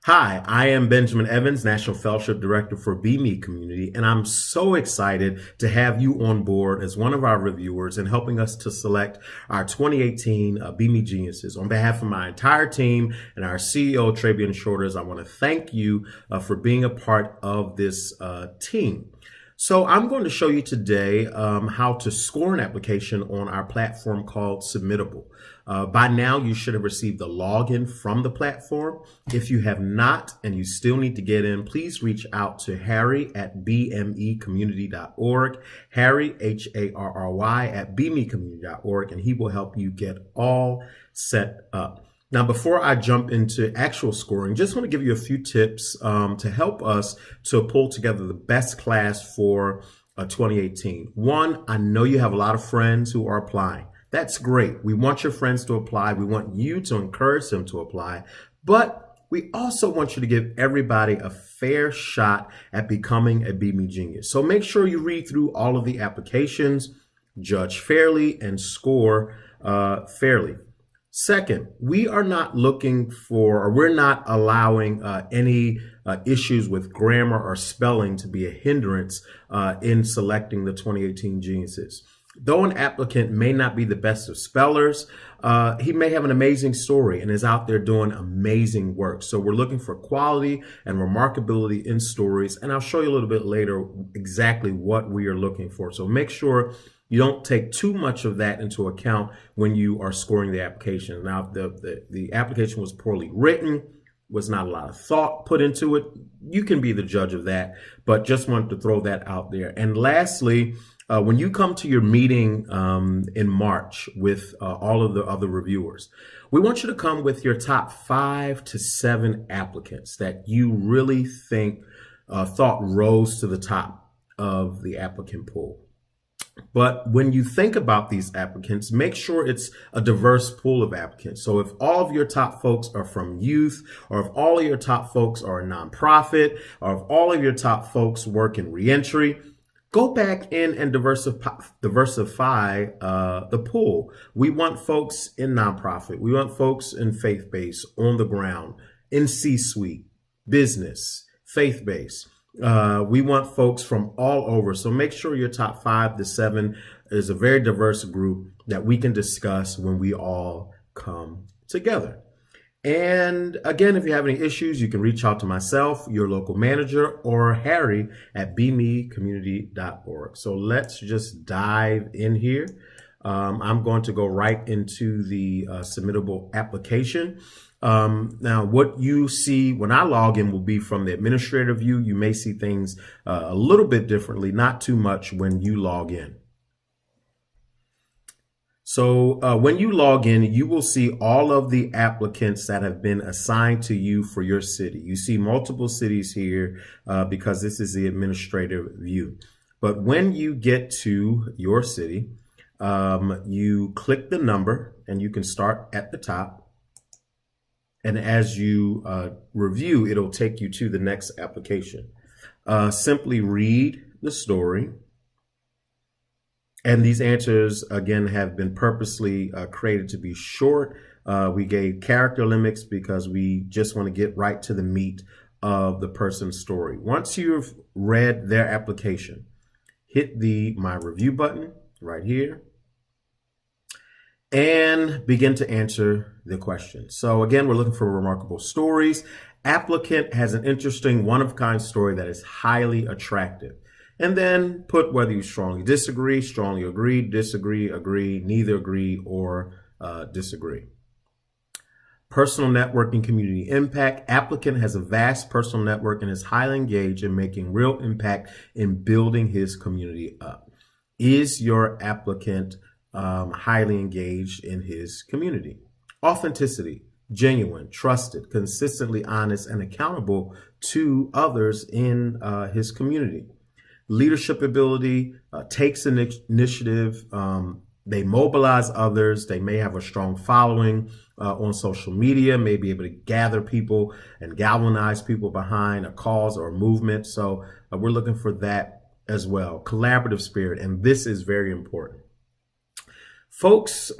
Hi, I am Benjamin Evans, National Fellowship Director for BME Community, and I'm so excited to have you on board as one of our reviewers and helping us to select our 2018 BME Geniuses. On behalf of my entire team and our CEO, Trabian Shorters, I want to thank you for being a part of this team. So I'm going to show you today how to score an application on our platform called Submittable. By now, you should have received the login from the platform. If you have not and you still need to get in, please reach out to Harry at bmecommunity.org, Harry, Harry at bmecommunity.org, and he will help you get all set up. Now, before I jump into actual scoring, just want to give you a few tips to help us to pull together the best class for 2018. One, I know you have a lot of friends who are applying. That's great. We want your friends to apply. We want you to encourage them to apply. But we also want you to give everybody a fair shot at becoming a BME Genius. So make sure you read through all of the applications, judge fairly, and score fairly. Second, we are not looking for, or we're not allowing any issues with grammar or spelling to be a hindrance in selecting the 2018 Geniuses. Though an applicant may not be the best of spellers, he may have an amazing story and is out there doing amazing work. So we're looking for quality and remarkability in stories, and I'll show you a little bit later exactly what we are looking for. So make sure you don't take too much of that into account when you are scoring the application. Now, the application was poorly written, was not a lot of thought put into it. You can be the judge of that, but just wanted to throw that out there. And lastly, when you come to your meeting in March with all of the other reviewers, we want you to come with your top 5 to 7 applicants that you really think thought rose to the top of the applicant pool. But when you think about these applicants, make sure it's a diverse pool of applicants. So if all of your top folks are from youth, or if all of your top folks are a nonprofit, or if all of your top folks work in reentry, go back in and diversify the pool. We want folks in nonprofit. We want folks in faith-based, on the ground, in C-suite, business, faith-based. We want folks from all over. So make sure your top 5 to 7 is a very diverse group that we can discuss when we all come together. And again, if you have any issues, you can reach out to myself, your local manager, or Harry at bmecommunity.org. So let's just dive in here. I'm going to go right into the submittable application. Now, what you see when I log in will be from the administrative view. You may see things a little bit differently, not too much when you log in. So when you log in, you will see all of the applicants that have been assigned to you for your city. You see multiple cities here because this is the administrative view. But when you get to your city, you click the number and you can start at the top. And as you review, it'll take you to the next application. Simply read the story. And these answers, again, have been purposely created to be short. We gave character limits because we just want to get right to the meat of the person's story. Once you've read their application, hit the My Review button right here and begin to answer the question. So again, we're looking for remarkable stories. Applicant has an interesting one-of-a-kind story that is highly attractive. And then put whether you strongly disagree, strongly agree, disagree, agree, neither agree, or disagree. Personal networking, community impact. Applicant has a vast personal network and is highly engaged in making real impact in building his community up. Is your applicant highly engaged in his community? Authenticity, genuine, trusted, consistently honest, and accountable to others in his community. Leadership ability, takes initiative, they mobilize others, they may have a strong following on social media, may be able to gather people and galvanize people behind a cause or a movement. So we're looking for that as well. Collaborative spirit, and this is very important. Folks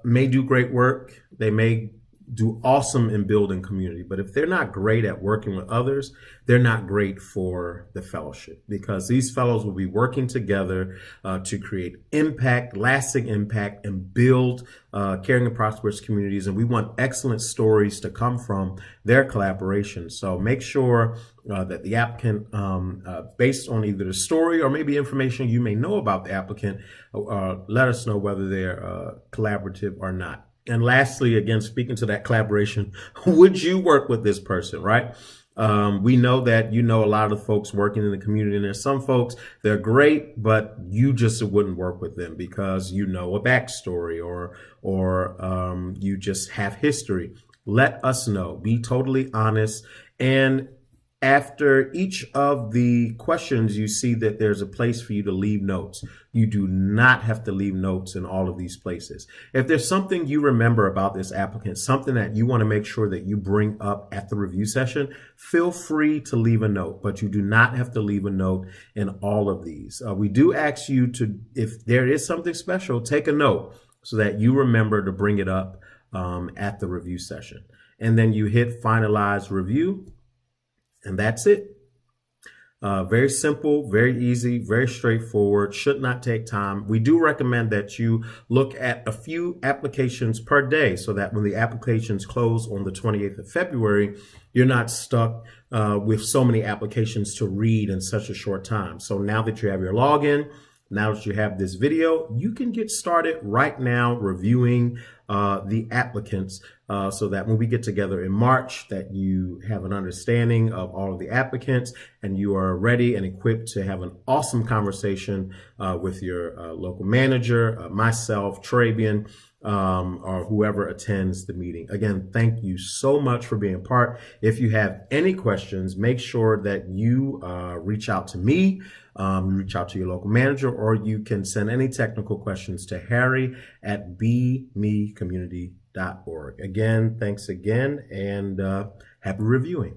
may do great work. They may do awesome in building community. But if they're not great at working with others, they're not great for the fellowship, because these fellows will be working together to create impact, lasting impact, and build caring and prosperous communities. And we want excellent stories to come from their collaboration. So make sure that the applicant, based on either the story or maybe information you may know about the applicant, let us know whether they're collaborative or not. And lastly, again, speaking to that collaboration, would you work with this person, right? We know that you know a lot of the folks working in the community, and there's some folks, they're great, but you just wouldn't work with them because you know a backstory or you just have history. Let us know. Be totally honest. And after each of the questions, you see that there's a place for you to leave notes. You do not have to leave notes in all of these places. If there's something you remember about this applicant, something that you want to make sure that you bring up at the review session, feel free to leave a note, but you do not have to leave a note in all of these. We do ask you to, if there is something special, take a note so that you remember to bring it up at the review session. And then you hit finalize review. And that's it. Very simple, very easy, very straightforward, should not take time. We do recommend that you look at a few applications per day so that when the applications close on the 28th of February, you're not stuck with so many applications to read in such a short time. So now that you have your login, now that you have this video, you can get started right now reviewing the applicants so that when we get together in March, that you have an understanding of all of the applicants and you are ready and equipped to have an awesome conversation with your local manager, myself, Trabian, or whoever attends the meeting. Again, thank you so much for being a part. If you have any questions, make sure that you reach out to me, reach out to your local manager, or you can send any technical questions to Harry@bmecommunity.org. Again, thanks again, and happy reviewing.